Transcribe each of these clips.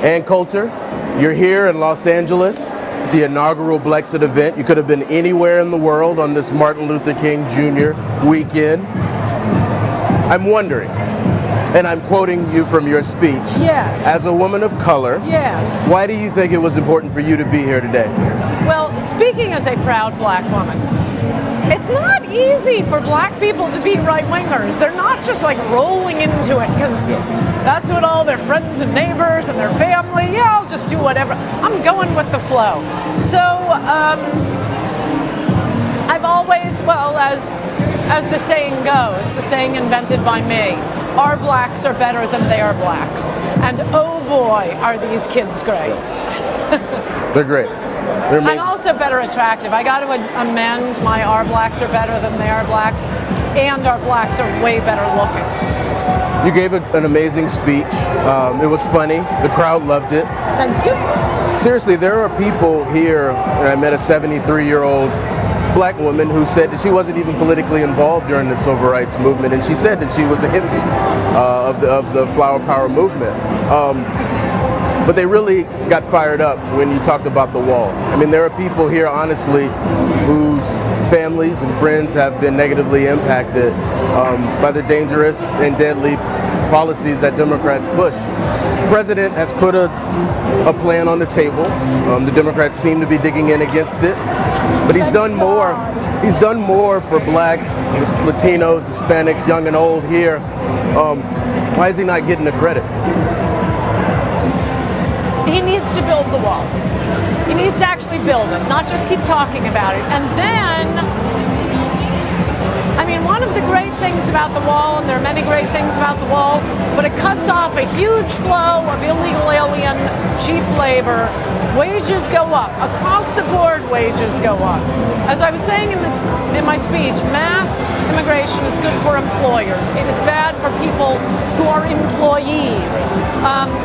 And Coulter, you're here in Los Angeles, the inaugural Blexit event. You could have been anywhere in the world on this Martin Luther King Jr. weekend. I'm wondering, and I'm quoting you from your speech. Yes. As a woman of color, yes. Why do you think it was important for you to be here today? Well, speaking as a proud black woman, it's not easy for black people to be right-wingers. They're not just like rolling into it because that's what all their friends and neighbors and their family, yeah, I'll just do whatever. I'm going with the flow. So I've always, well, as the saying goes, the saying invented by me, our blacks are better than they are blacks. And oh boy, are these kids great. They're great. They're amazing. And also better attractive. I got to amend my our blacks are better than they are blacks, and our blacks are way better looking. You gave an amazing speech. It was funny. The crowd loved it. Thank you. Seriously, there are people here, and I met a 73-year-old black woman who said that she wasn't even politically involved during the civil rights movement, and she said that she was a hippie of the flower power movement. But they really got fired up when you talked about the wall. I mean, there are people here, honestly, whose families and friends have been negatively impacted by the dangerous and deadly policies that Democrats push. The president has put a plan on the table. The Democrats seem to be digging in against it. But he's done more. He's done more for blacks, Latinos, Hispanics, young and old here. Why is he not getting the credit? He needs to build the wall. He needs to actually build it, not just keep talking about it. And then, I mean, one of the great things about the wall, and there are many great things about the wall, but it cuts off a huge flow of illegal alien, cheap labor. Wages go up. Across the board, wages go up. As I was saying in my speech, mass immigration is good for employers. It is bad for people who are employees.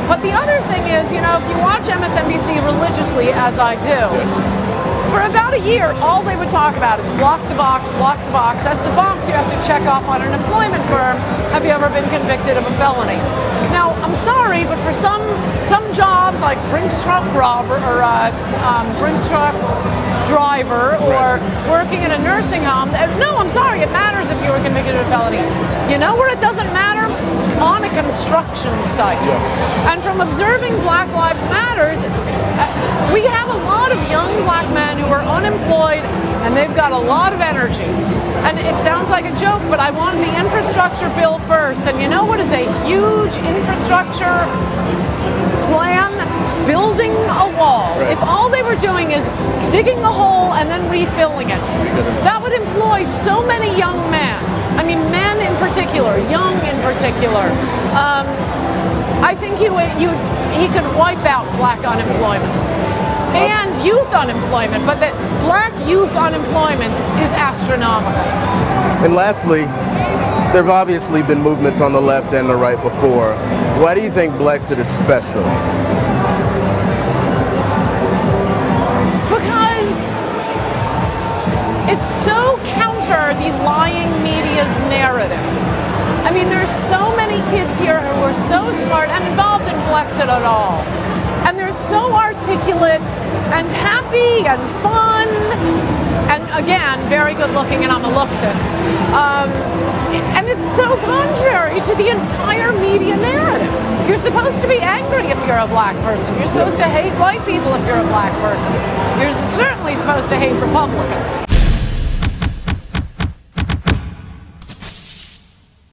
But the other thing is, you know, if you watch MSNBC religiously, as I do, for about a year, all they would talk about is block the box, block the box. That's the box you have to check off on an employment firm. Have you ever been convicted of a felony? Now, I'm sorry, but for some jobs like Brinks truck robber or Brinks truck driver or working in a nursing home, no, I'm sorry, it matters if you were convicted of a felony. You know where it doesn't matter? On a construction site. Yeah. And from observing Black Lives Matters, we have a lot of young black men who are unemployed and they've got a lot of energy. And it sounds like a joke, but I wanted the infrastructure bill first. And you know what is a huge infrastructure plan? Building a wall. Right. If all they were doing is digging a hole and then refilling it, that would employ so many young men. I mean, men in particular, young in particular. I think he could wipe out black unemployment and youth unemployment, but that black youth unemployment is astronomical. And lastly, there have obviously been movements on the left and the right before. Why do you think Blexit is special? Because it's so counter the lying media's narrative. I mean, there's so many kids here who are so smart and involved in Blexit at all. And they're so articulate and happy and fun. And again, very good looking, and I'm a looksis. And it's so contrary to the entire media narrative. You're supposed to be angry if you're a black person. You're supposed to hate white people if you're a black person. You're certainly supposed to hate Republicans.